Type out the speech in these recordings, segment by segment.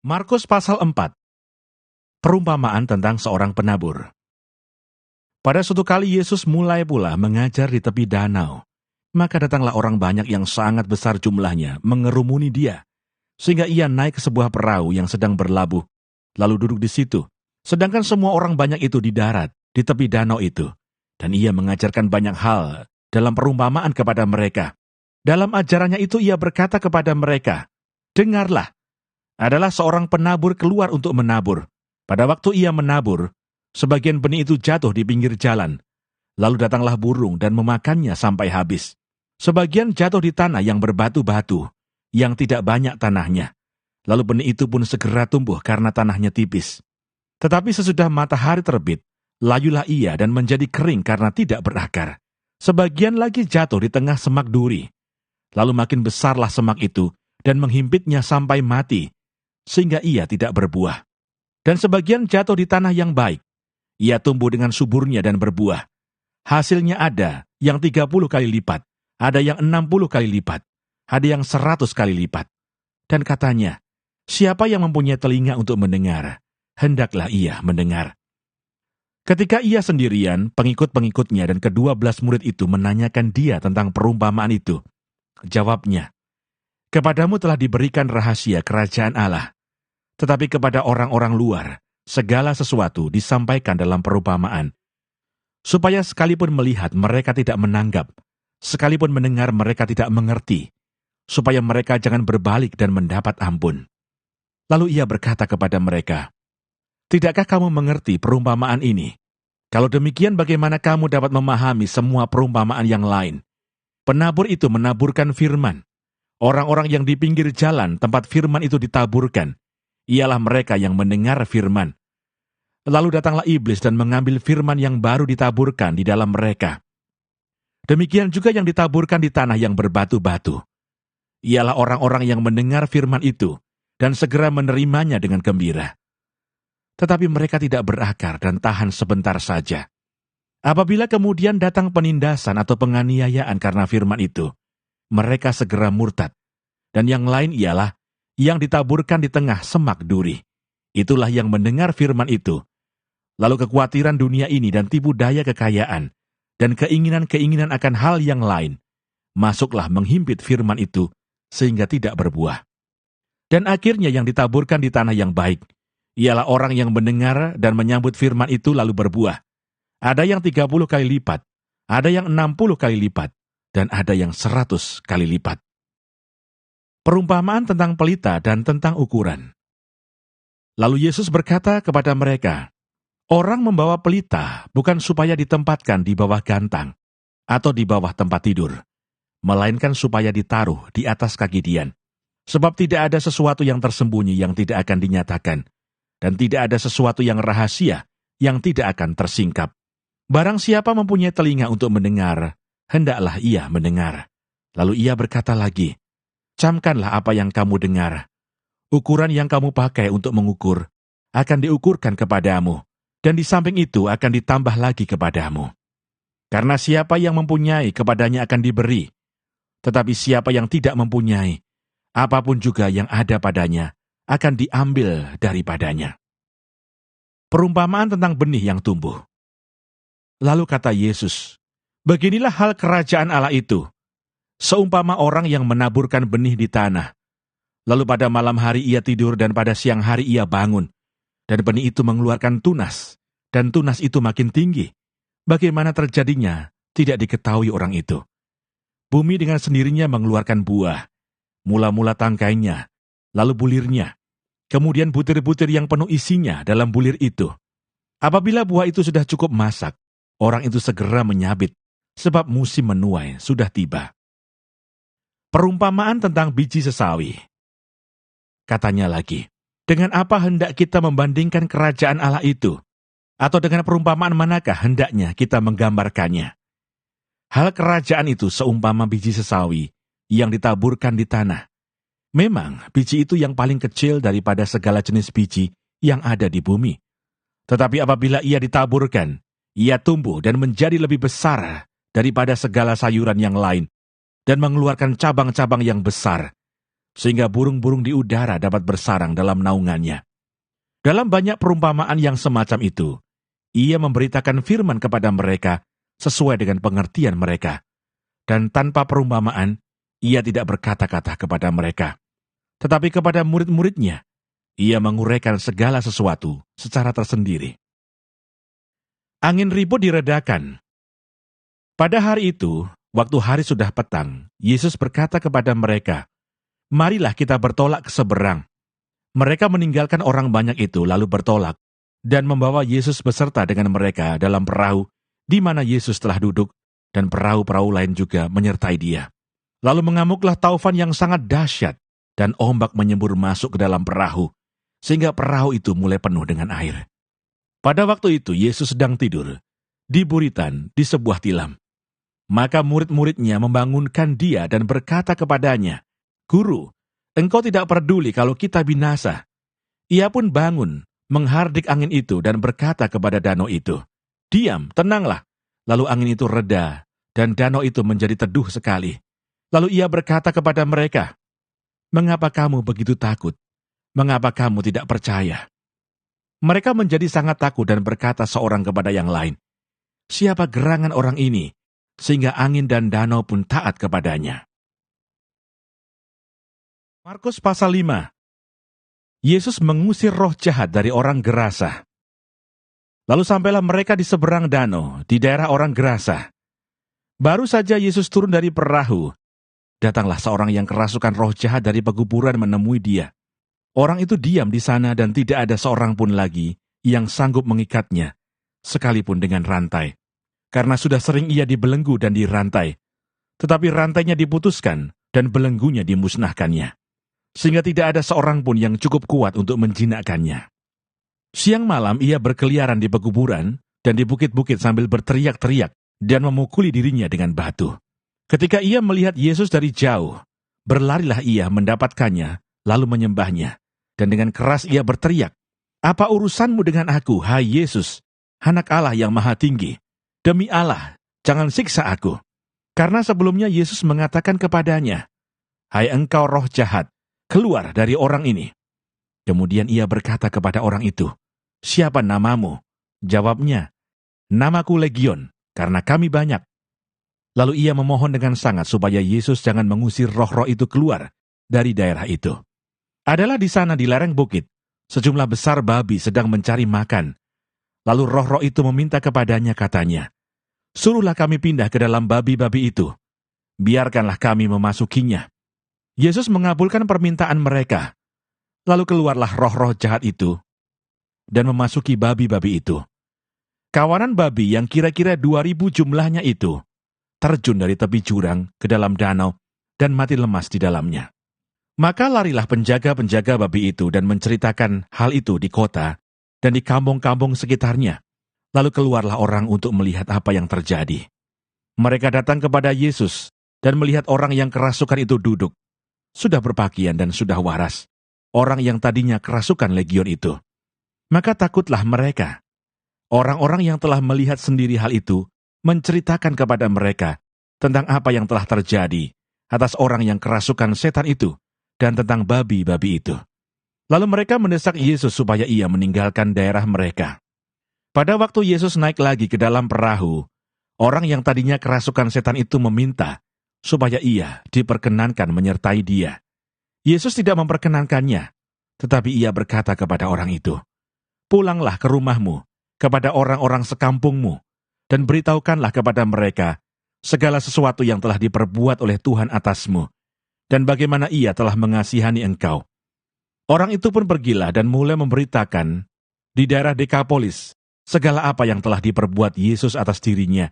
Markus pasal 4. Perumpamaan tentang seorang penabur. Pada suatu kali Yesus mulai pula mengajar di tepi danau. Maka datanglah orang banyak yang sangat besar jumlahnya mengerumuni dia, sehingga ia naik ke sebuah perahu yang sedang berlabuh, lalu duduk di situ. Sedangkan semua orang banyak itu di darat, di tepi danau itu. Dan ia mengajarkan banyak hal dalam perumpamaan kepada mereka. Dalam ajarannya itu ia berkata kepada mereka, "Dengarlah, adalah seorang penabur keluar untuk menabur. Pada waktu ia menabur, sebagian benih itu jatuh di pinggir jalan. Lalu datanglah burung dan memakannya sampai habis. Sebagian jatuh di tanah yang berbatu-batu, yang tidak banyak tanahnya. Lalu benih itu pun segera tumbuh karena tanahnya tipis. Tetapi sesudah matahari terbit, layulah ia dan menjadi kering karena tidak berakar. Sebagian lagi jatuh di tengah semak duri. Lalu makin besarlah semak itu dan menghimpitnya sampai mati, sehingga ia tidak berbuah. Dan sebagian jatuh di tanah yang baik. Ia tumbuh dengan suburnya dan berbuah. Hasilnya ada yang 30 kali lipat, ada yang 60 kali lipat, ada yang 100 kali lipat. Dan katanya, siapa yang mempunyai telinga untuk mendengar, hendaklah ia mendengar." Ketika ia sendirian, pengikut-pengikutnya dan ke-12 murid itu menanyakan dia tentang perumpamaan itu. Jawabnya, "Kepadamu telah diberikan rahasia kerajaan Allah. Tetapi kepada orang-orang luar, segala sesuatu disampaikan dalam perumpamaan, supaya sekalipun melihat mereka tidak menanggap, sekalipun mendengar mereka tidak mengerti, supaya mereka jangan berbalik dan mendapat ampun." Lalu ia berkata kepada mereka, "Tidakkah kamu mengerti perumpamaan ini? Kalau demikian bagaimana kamu dapat memahami semua perumpamaan yang lain? Penabur itu menaburkan firman. Orang-orang yang di pinggir jalan tempat firman itu ditaburkan, ialah mereka yang mendengar firman. Lalu datanglah iblis dan mengambil firman yang baru ditaburkan di dalam mereka. Demikian juga yang ditaburkan di tanah yang berbatu-batu. Ialah orang-orang yang mendengar firman itu dan segera menerimanya dengan gembira. Tetapi mereka tidak berakar dan tahan sebentar saja. Apabila kemudian datang penindasan atau penganiayaan karena firman itu, mereka segera murtad. Dan yang lain ialah yang ditaburkan di tengah semak duri. Itulah yang mendengar firman itu. Lalu kekhawatiran dunia ini dan tipu daya kekayaan, dan keinginan-keinginan akan hal yang lain, masuklah menghimpit firman itu, sehingga tidak berbuah. Dan akhirnya yang ditaburkan di tanah yang baik, ialah orang yang mendengar dan menyambut firman itu lalu berbuah. Ada yang 30 kali lipat, ada yang 60 kali lipat, dan ada yang 100 kali lipat. Perumpamaan tentang pelita dan tentang ukuran. Lalu Yesus berkata kepada mereka, "Orang membawa pelita bukan supaya ditempatkan di bawah gantang atau di bawah tempat tidur, melainkan supaya ditaruh di atas kaki dian. Sebab tidak ada sesuatu yang tersembunyi yang tidak akan dinyatakan, dan tidak ada sesuatu yang rahasia yang tidak akan tersingkap. Barang siapa mempunyai telinga untuk mendengar, hendaklah ia mendengar." Lalu ia berkata lagi, "Camkanlah apa yang kamu dengar. Ukuran yang kamu pakai untuk mengukur akan diukurkan kepadamu, dan di samping itu akan ditambah lagi kepadamu. Karena siapa yang mempunyai, kepadanya akan diberi. Tetapi siapa yang tidak mempunyai, apapun juga yang ada padanya akan diambil daripadanya." Perumpamaan tentang benih yang tumbuh. Lalu kata Yesus, "Beginilah hal kerajaan Allah itu. Seumpama orang yang menaburkan benih di tanah. Lalu pada malam hari ia tidur dan pada siang hari ia bangun. Dan benih itu mengeluarkan tunas, dan tunas itu makin tinggi. Bagaimana terjadinya tidak diketahui orang itu. Bumi dengan sendirinya mengeluarkan buah. Mula-mula tangkainya, lalu bulirnya. Kemudian butir-butir yang penuh isinya dalam bulir itu. Apabila buah itu sudah cukup masak, orang itu segera menyabit, sebab musim menuai sudah tiba." Perumpamaan tentang biji sesawi. Katanya lagi, "Dengan apa hendak kita membandingkan kerajaan Allah itu? Atau dengan perumpamaan manakah hendaknya kita menggambarkannya? Hal kerajaan itu seumpama biji sesawi yang ditaburkan di tanah. Memang biji itu yang paling kecil daripada segala jenis biji yang ada di bumi. Tetapi apabila ia ditaburkan, ia tumbuh dan menjadi lebih besar daripada segala sayuran yang lain, dan mengeluarkan cabang-cabang yang besar, sehingga burung-burung di udara dapat bersarang dalam naungannya. Dalam banyak perumpamaan yang semacam itu, ia memberitakan firman kepada mereka sesuai dengan pengertian mereka. Dan tanpa perumpamaan, ia tidak berkata-kata kepada mereka. Tetapi kepada murid-muridnya, ia menguraikan segala sesuatu secara tersendiri. Angin ribut diredakan. Pada hari itu, waktu hari sudah petang, Yesus berkata kepada mereka, "Marilah kita bertolak ke seberang." Mereka meninggalkan orang banyak itu lalu bertolak, dan membawa Yesus beserta dengan mereka dalam perahu, di mana Yesus telah duduk, dan perahu-perahu lain juga menyertai dia. Lalu mengamuklah taufan yang sangat dahsyat, dan ombak menyembur masuk ke dalam perahu, sehingga perahu itu mulai penuh dengan air. Pada waktu itu Yesus sedang tidur, di buritan di sebuah tilam. Maka murid-muridnya membangunkan dia dan berkata kepadanya, "Guru, engkau tidak peduli kalau kita binasa." Ia pun bangun, menghardik angin itu dan berkata kepada danau itu, "Diam, tenanglah." Lalu angin itu reda, dan danau itu menjadi teduh sekali. Lalu ia berkata kepada mereka, "Mengapa kamu begitu takut? Mengapa kamu tidak percaya?" Mereka menjadi sangat takut dan berkata seorang kepada yang lain, "Siapa gerangan orang ini, sehingga angin dan danau pun taat kepadanya?" Markus pasal 5. Yesus mengusir roh jahat dari orang Gerasa. Lalu sampailah mereka di seberang danau, di daerah orang Gerasa. Baru saja Yesus turun dari perahu, datanglah seorang yang kerasukan roh jahat dari pekuburan menemui dia. Orang itu diam di sana dan tidak ada seorang pun lagi yang sanggup mengikatnya, sekalipun dengan rantai. Karena sudah sering ia dibelenggu dan dirantai, tetapi rantainya diputuskan dan belenggunya dimusnahkannya, sehingga tidak ada seorang pun yang cukup kuat untuk menjinakkannya. Siang malam ia berkeliaran di pekuburan dan di bukit-bukit sambil berteriak-teriak dan memukuli dirinya dengan batu. Ketika ia melihat Yesus dari jauh, berlarilah ia mendapatkannya, lalu menyembahnya, dan dengan keras ia berteriak, "Apa urusanmu dengan aku, hai Yesus, Anak Allah yang Maha Tinggi? Demi Allah, jangan siksa aku." Karena sebelumnya Yesus mengatakan kepadanya, "Hai engkau roh jahat, keluar dari orang ini." Kemudian ia berkata kepada orang itu, "Siapa namamu?" Jawabnya, "Namaku Legion, karena kami banyak." Lalu ia memohon dengan sangat supaya Yesus jangan mengusir roh-roh itu keluar dari daerah itu. Adalah di sana di lereng bukit, sejumlah besar babi sedang mencari makan. Lalu roh-roh itu meminta kepadanya, katanya, "Suruhlah kami pindah ke dalam babi-babi itu. Biarkanlah kami memasukinya." Yesus mengabulkan permintaan mereka. Lalu keluarlah roh-roh jahat itu dan memasuki babi-babi itu. Kawanan babi yang kira-kira 2.000 jumlahnya itu terjun dari tepi jurang ke dalam danau dan mati lemas di dalamnya. Maka larilah penjaga-penjaga babi itu dan menceritakan hal itu di kota dan di kampung-kampung sekitarnya. Lalu keluarlah orang untuk melihat apa yang terjadi. Mereka datang kepada Yesus dan melihat orang yang kerasukan itu duduk, sudah berpakaian dan sudah waras, orang yang tadinya kerasukan legion itu. Maka takutlah mereka. Orang-orang yang telah melihat sendiri hal itu menceritakan kepada mereka tentang apa yang telah terjadi atas orang yang kerasukan setan itu dan tentang babi-babi itu. Lalu mereka mendesak Yesus supaya ia meninggalkan daerah mereka. Pada waktu Yesus naik lagi ke dalam perahu, orang yang tadinya kerasukan setan itu meminta supaya ia diperkenankan menyertai dia. Yesus tidak memperkenankannya, tetapi ia berkata kepada orang itu, "Pulanglah ke rumahmu, kepada orang-orang sekampungmu, dan beritahukanlah kepada mereka segala sesuatu yang telah diperbuat oleh Tuhan atasmu, dan bagaimana ia telah mengasihani engkau." Orang itu pun pergilah dan mulai memberitakan di daerah Dekapolis segala apa yang telah diperbuat Yesus atas dirinya,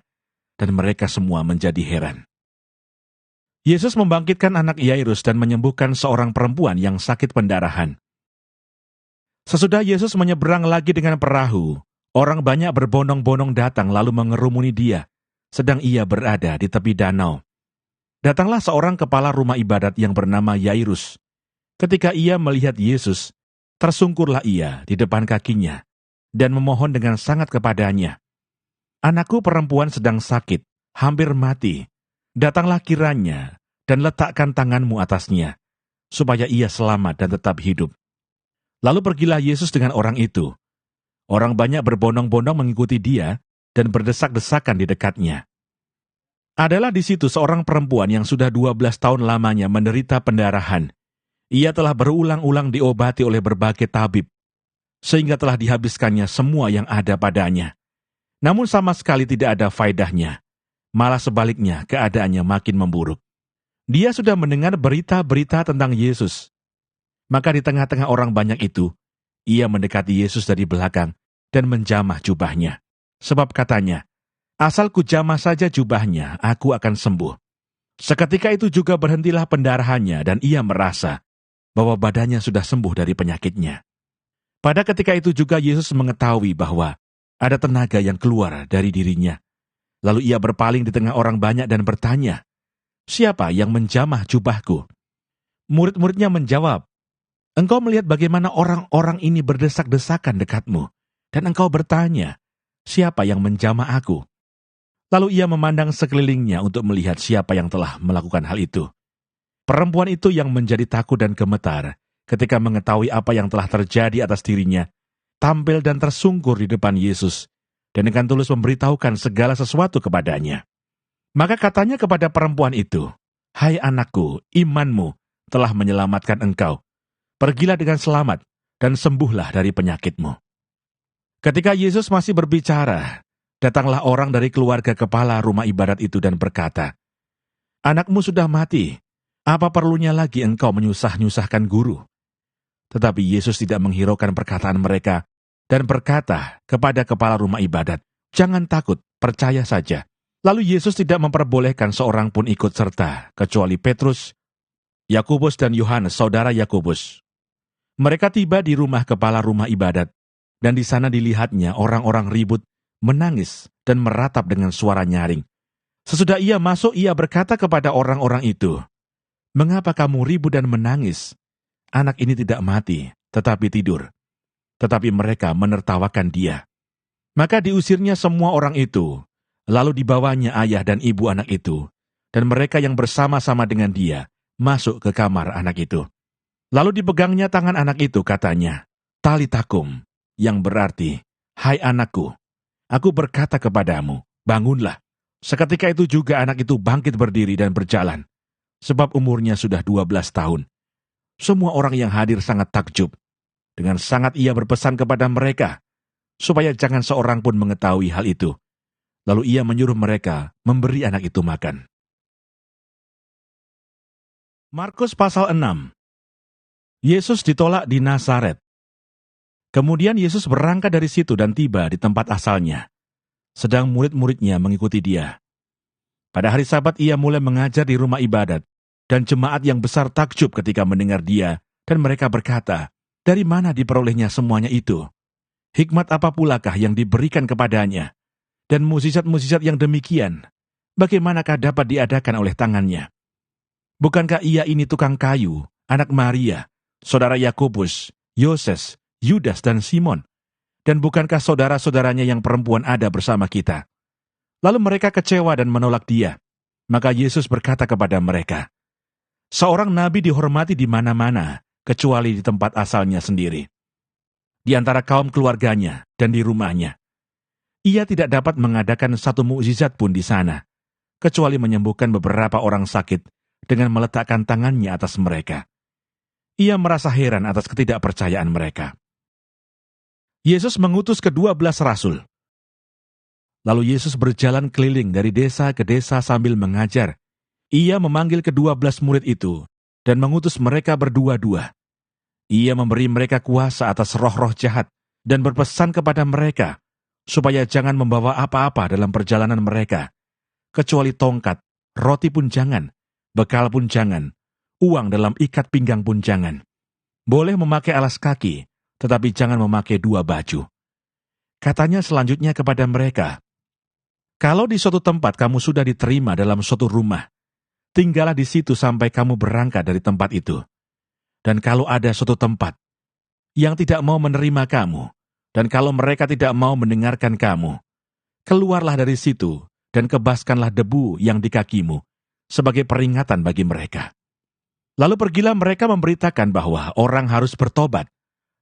dan mereka semua menjadi heran. Yesus membangkitkan anak Yairus dan menyembuhkan seorang perempuan yang sakit pendarahan. Sesudah Yesus menyeberang lagi dengan perahu, orang banyak berbondong-bondong datang lalu mengerumuni dia, sedang ia berada di tepi danau. Datanglah seorang kepala rumah ibadat yang bernama Yairus. Ketika ia melihat Yesus, tersungkurlah ia di depan kakinya, dan memohon dengan sangat kepadanya, "Anakku perempuan sedang sakit, hampir mati. Datanglah kiranya, dan letakkan tanganmu atasnya, supaya ia selamat dan tetap hidup. Lalu pergilah Yesus dengan orang itu. Orang banyak berbondong-bondong mengikuti dia dan berdesak-desakan di dekatnya. Adalah di situ seorang perempuan yang sudah 12 tahun lamanya menderita pendarahan. Ia telah berulang-ulang diobati oleh berbagai tabib, sehingga telah dihabiskannya semua yang ada padanya. Namun sama sekali tidak ada faedahnya. Malah sebaliknya, keadaannya makin memburuk. Dia sudah mendengar berita-berita tentang Yesus. Maka di tengah-tengah orang banyak itu, ia mendekati Yesus dari belakang dan menjamah jubahnya. Sebab katanya, asal ku jamah saja jubahnya, aku akan sembuh. Seketika itu juga berhentilah pendarahannya dan ia merasa bahwa badannya sudah sembuh dari penyakitnya. Pada ketika itu juga Yesus mengetahui bahwa ada tenaga yang keluar dari dirinya. Lalu ia berpaling di tengah orang banyak dan bertanya, "Siapa yang menjamah jubahku?" Murid-muridnya menjawab, "Engkau melihat bagaimana orang-orang ini berdesak-desakan dekatmu, dan engkau bertanya, siapa yang menjamah aku?" Lalu ia memandang sekelilingnya untuk melihat siapa yang telah melakukan hal itu. Perempuan itu yang menjadi takut dan gemetar ketika mengetahui apa yang telah terjadi atas dirinya, tampil dan tersungkur di depan Yesus, dan dengan tulus memberitahukan segala sesuatu kepadanya. Maka katanya kepada perempuan itu, "Hai anakku, imanmu telah menyelamatkan engkau. Pergilah dengan selamat dan sembuhlah dari penyakitmu." Ketika Yesus masih berbicara, datanglah orang dari keluarga kepala rumah ibadat itu dan berkata, "Anakmu sudah mati, apa perlunya lagi engkau menyusah-nyusahkan guru?" Tetapi Yesus tidak menghiraukan perkataan mereka dan berkata kepada kepala rumah ibadat, "Jangan takut, percaya saja." Lalu Yesus tidak memperbolehkan seorang pun ikut serta, kecuali Petrus, Yakobus dan Yohanes, saudara Yakobus. Mereka tiba di rumah kepala rumah ibadat, dan di sana dilihatnya orang-orang ribut, menangis, dan meratap dengan suara nyaring. Sesudah ia masuk, ia berkata kepada orang-orang itu, "Mengapa kamu ribut dan menangis? Anak ini tidak mati, tetapi tidur." Tetapi mereka menertawakan dia. Maka diusirnya semua orang itu, lalu dibawanya ayah dan ibu anak itu, dan mereka yang bersama-sama dengan dia masuk ke kamar anak itu. Lalu dipegangnya tangan anak itu, katanya, "Talita kum," yang berarti, "Hai anakku, aku berkata kepadamu, bangunlah." Seketika itu juga anak itu bangkit berdiri dan berjalan, sebab umurnya sudah 12 tahun. Semua orang yang hadir sangat takjub. Dengan sangat ia berpesan kepada mereka, supaya jangan seorang pun mengetahui hal itu. Lalu ia menyuruh mereka memberi anak itu makan. Markus pasal 6. Yesus ditolak di Nazaret. Kemudian Yesus berangkat dari situ dan tiba di tempat asalnya, sedang murid-muridnya mengikuti dia. Pada hari Sabat ia mulai mengajar di rumah ibadat, dan jemaat yang besar takjub ketika mendengar dia, dan mereka berkata, "Dari mana diperolehnya semuanya itu? Hikmat apa pulakah yang diberikan kepadanya? Dan mukjizat-mukjizat yang demikian, bagaimanakah dapat diadakan oleh tangannya? Bukankah ia ini tukang kayu, anak Maria, saudara Yakobus, Yoses, Yudas, dan Simon? Dan bukankah saudara-saudaranya yang perempuan ada bersama kita?" Lalu mereka kecewa dan menolak dia. Maka Yesus berkata kepada mereka, "Seorang nabi dihormati di mana-mana, kecuali di tempat asalnya sendiri, di antara kaum keluarganya dan di rumahnya. Ia tidak dapat mengadakan satu mukjizat pun di sana, kecuali menyembuhkan beberapa orang sakit dengan meletakkan tangannya atas mereka." Ia merasa heran atas ketidakpercayaan mereka. Yesus mengutus ke-12 rasul. Lalu Yesus berjalan keliling dari desa ke desa sambil mengajar. Ia memanggil ke-12 murid itu dan mengutus mereka berdua-dua. Ia memberi mereka kuasa atas roh-roh jahat dan berpesan kepada mereka supaya jangan membawa apa-apa dalam perjalanan mereka, kecuali tongkat, roti pun jangan, bekal pun jangan, uang dalam ikat pinggang pun jangan. Boleh memakai alas kaki, tetapi jangan memakai 2 baju. Katanya selanjutnya kepada mereka, "Kalau di suatu tempat kamu sudah diterima dalam suatu rumah, tinggallah di situ sampai kamu berangkat dari tempat itu. Dan kalau ada suatu tempat yang tidak mau menerima kamu, dan kalau mereka tidak mau mendengarkan kamu, keluarlah dari situ dan kebaskanlah debu yang di kakimu sebagai peringatan bagi mereka." Lalu pergilah mereka memberitakan bahwa orang harus bertobat,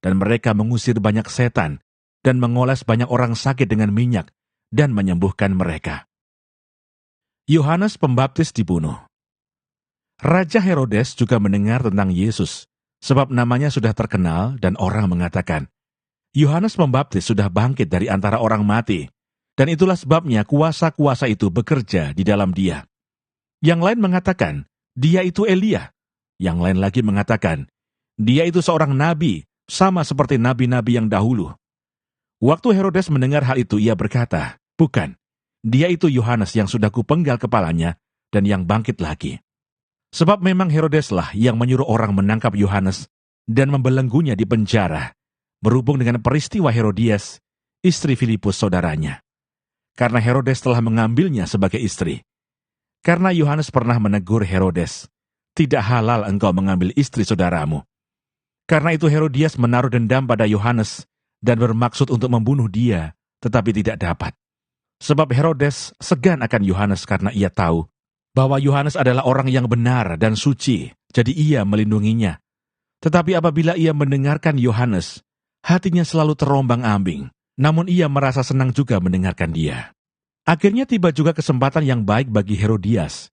dan mereka mengusir banyak setan, dan mengoles banyak orang sakit dengan minyak, dan menyembuhkan mereka. Yohanes Pembaptis dibunuh. Raja Herodes juga mendengar tentang Yesus, sebab namanya sudah terkenal dan orang mengatakan, Yohanes Pembaptis sudah bangkit dari antara orang mati, dan itulah sebabnya kuasa-kuasa itu bekerja di dalam dia. Yang lain mengatakan, dia itu Elia. Yang lain lagi mengatakan, dia itu seorang nabi, sama seperti nabi-nabi yang dahulu. Waktu Herodes mendengar hal itu, ia berkata, bukan, dia itu Yohanes yang sudah kupenggal kepalanya dan yang bangkit lagi. Sebab memang Herodeslah yang menyuruh orang menangkap Yohanes dan membelenggunya di penjara, berhubung dengan peristiwa Herodias, istri Filipus saudaranya. Karena Herodes telah mengambilnya sebagai istri. Karena Yohanes pernah menegur Herodes, tidak halal engkau mengambil istri saudaramu. Karena itu Herodias menaruh dendam pada Yohanes dan bermaksud untuk membunuh dia, tetapi tidak dapat. Sebab Herodes segan akan Yohanes karena ia tahu bahwa Yohanes adalah orang yang benar dan suci, jadi ia melindunginya. Tetapi apabila ia mendengarkan Yohanes, hatinya selalu terombang-ambing, namun ia merasa senang juga mendengarkan dia. Akhirnya tiba juga kesempatan yang baik bagi Herodias,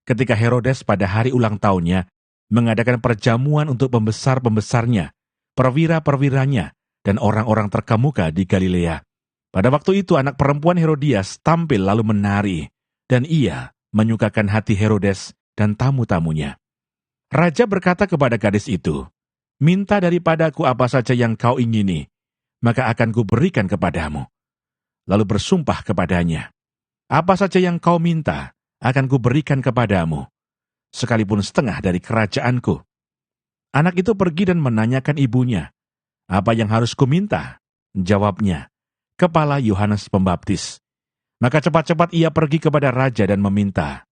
ketika Herodes pada hari ulang tahunnya mengadakan perjamuan untuk pembesar-pembesarnya, perwira-perwiranya, dan orang-orang terkemuka di Galilea. Pada waktu itu anak perempuan Herodias tampil lalu menari, dan ia menyukakan hati Herodes dan tamu-tamunya. Raja berkata kepada gadis itu, minta daripadaku apa saja yang kau ingini, maka akan kuberikan kepadamu. Lalu bersumpah kepadanya, apa saja yang kau minta, akan kuberikan kepadamu, sekalipun setengah dari kerajaanku. Anak itu pergi dan menanyakan ibunya, apa yang harus kuminta? Jawabnya, kepala Yohanes Pembaptis. Maka cepat-cepat ia pergi kepada raja dan meminta,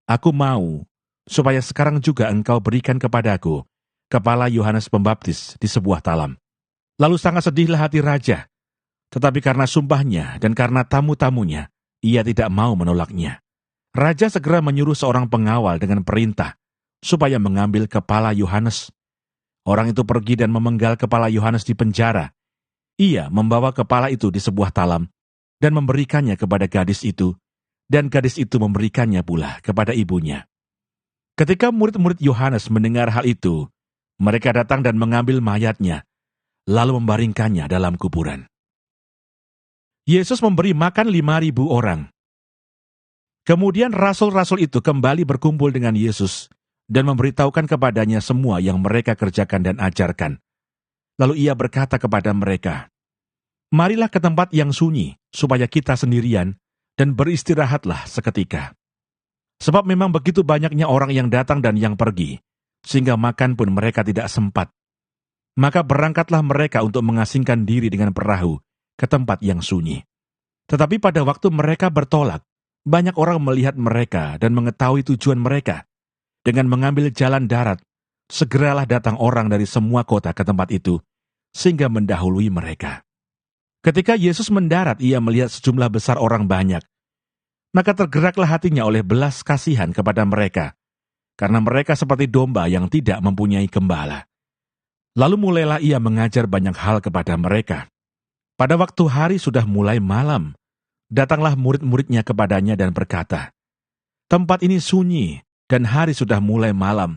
aku mau, supaya sekarang juga engkau berikan kepadaku kepala Yohanes Pembaptis di sebuah talam. Lalu sangat sedihlah hati raja, tetapi karena sumpahnya dan karena tamu-tamunya, ia tidak mau menolaknya. Raja segera menyuruh seorang pengawal dengan perintah, supaya mengambil kepala Yohanes. Orang itu pergi dan memenggal kepala Yohanes di penjara. Ia membawa kepala itu di sebuah talam, dan memberikannya kepada gadis itu, dan gadis itu memberikannya pula kepada ibunya. Ketika murid-murid Yohanes mendengar hal itu, mereka datang dan mengambil mayatnya, lalu membaringkannya dalam kuburan. Yesus memberi makan 5.000 orang. Kemudian rasul-rasul itu kembali berkumpul dengan Yesus dan memberitahukan kepadanya semua yang mereka kerjakan dan ajarkan. Lalu ia berkata kepada mereka, marilah ke tempat yang sunyi, supaya kita sendirian, dan beristirahatlah seketika. Sebab memang begitu banyaknya orang yang datang dan yang pergi, sehingga makan pun mereka tidak sempat. Maka berangkatlah mereka untuk mengasingkan diri dengan perahu ke tempat yang sunyi. Tetapi pada waktu mereka bertolak, banyak orang melihat mereka dan mengetahui tujuan mereka. Dengan mengambil jalan darat, segeralah datang orang dari semua kota ke tempat itu, sehingga mendahului mereka. Ketika Yesus mendarat, ia melihat sejumlah besar orang banyak. Maka tergeraklah hatinya oleh belas kasihan kepada mereka, karena mereka seperti domba yang tidak mempunyai gembala. Lalu mulailah ia mengajar banyak hal kepada mereka. Pada waktu hari sudah mulai malam, datanglah murid-muridnya kepadanya dan berkata, tempat ini sunyi dan hari sudah mulai malam.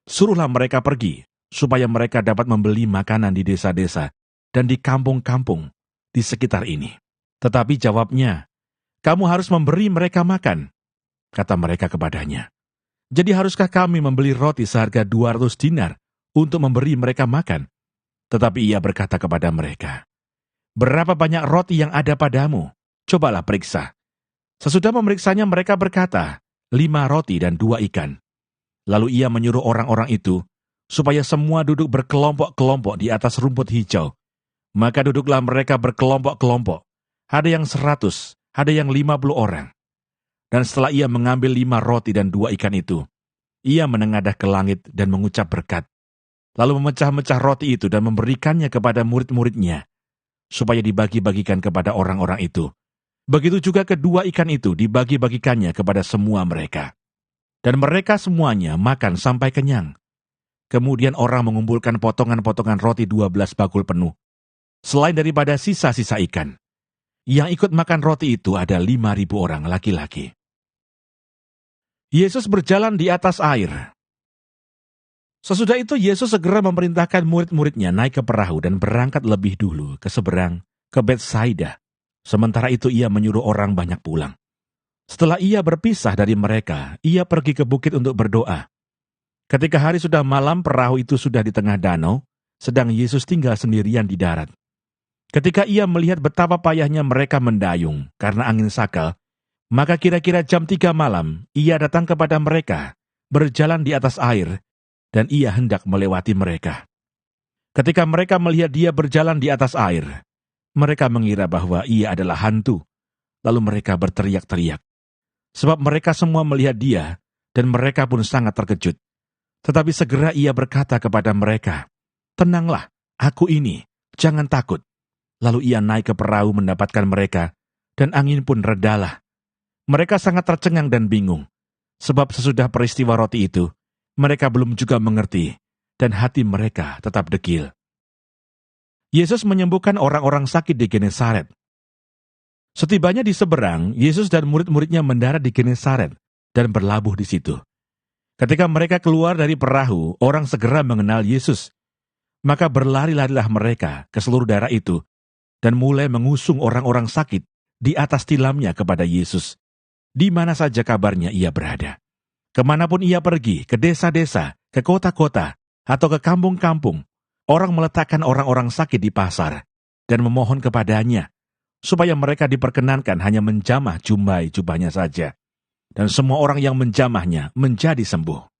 Suruhlah mereka pergi, supaya mereka dapat membeli makanan di desa-desa dan di kampung-kampung di sekitar ini. Tetapi jawabnya, kamu harus memberi mereka makan. Kata mereka kepadanya, jadi haruskah kami membeli roti seharga 200 dinar untuk memberi mereka makan? Tetapi ia berkata kepada mereka, berapa banyak roti yang ada padamu? Cobalah periksa. Sesudah memeriksanya mereka berkata, 5 roti dan 2 ikan. Lalu ia menyuruh orang-orang itu, supaya semua duduk berkelompok-kelompok di atas rumput hijau. Maka duduklah mereka berkelompok-kelompok. Ada yang 100, ada yang 50 orang. Dan setelah ia mengambil 5 roti dan 2 ikan itu, ia menengadah ke langit dan mengucap berkat. Lalu memecah-mecah roti itu dan memberikannya kepada murid-muridnya, supaya dibagi-bagikan kepada orang-orang itu. Begitu juga kedua ikan itu dibagi-bagikannya kepada semua mereka. Dan mereka semuanya makan sampai kenyang. Kemudian orang mengumpulkan potongan-potongan roti 12 bakul penuh, selain daripada sisa-sisa ikan. Yang ikut makan roti itu ada 5.000 orang laki-laki. Yesus berjalan di atas air. Sesudah itu Yesus segera memerintahkan murid-muridnya naik ke perahu dan berangkat lebih dulu ke seberang, ke Betsaida. Sementara itu ia menyuruh orang banyak pulang. Setelah ia berpisah dari mereka, ia pergi ke bukit untuk berdoa. Ketika hari sudah malam, perahu itu sudah di tengah danau, sedang Yesus tinggal sendirian di darat. Ketika ia melihat betapa payahnya mereka mendayung karena angin sakal, maka kira-kira jam 3 malam, ia datang kepada mereka, berjalan di atas air, dan ia hendak melewati mereka. Ketika mereka melihat dia berjalan di atas air, mereka mengira bahwa ia adalah hantu, lalu mereka berteriak-teriak. Sebab mereka semua melihat dia, dan mereka pun sangat terkejut. Tetapi segera ia berkata kepada mereka, "Tenanglah, aku ini, jangan takut." Lalu ia naik ke perahu mendapatkan mereka, dan angin pun redalah. Mereka sangat tercengang dan bingung, sebab sesudah peristiwa roti itu, mereka belum juga mengerti, dan hati mereka tetap degil. Yesus menyembuhkan orang-orang sakit di Genesaret. Setibanya di seberang, Yesus dan murid-muridnya mendarat di Genesaret dan berlabuh di situ. Ketika mereka keluar dari perahu, orang segera mengenal Yesus. Maka berlari-larilah mereka ke seluruh daerah itu dan mulai mengusung orang-orang sakit di atas tilamnya kepada Yesus. Di mana saja kabarnya ia berada. Kemanapun ia pergi, ke desa-desa, ke kota-kota, atau ke kampung-kampung, orang meletakkan orang-orang sakit di pasar dan memohon kepadanya supaya mereka diperkenankan hanya menjamah jubahnya saja. Dan semua orang yang menjamahnya menjadi sembuh.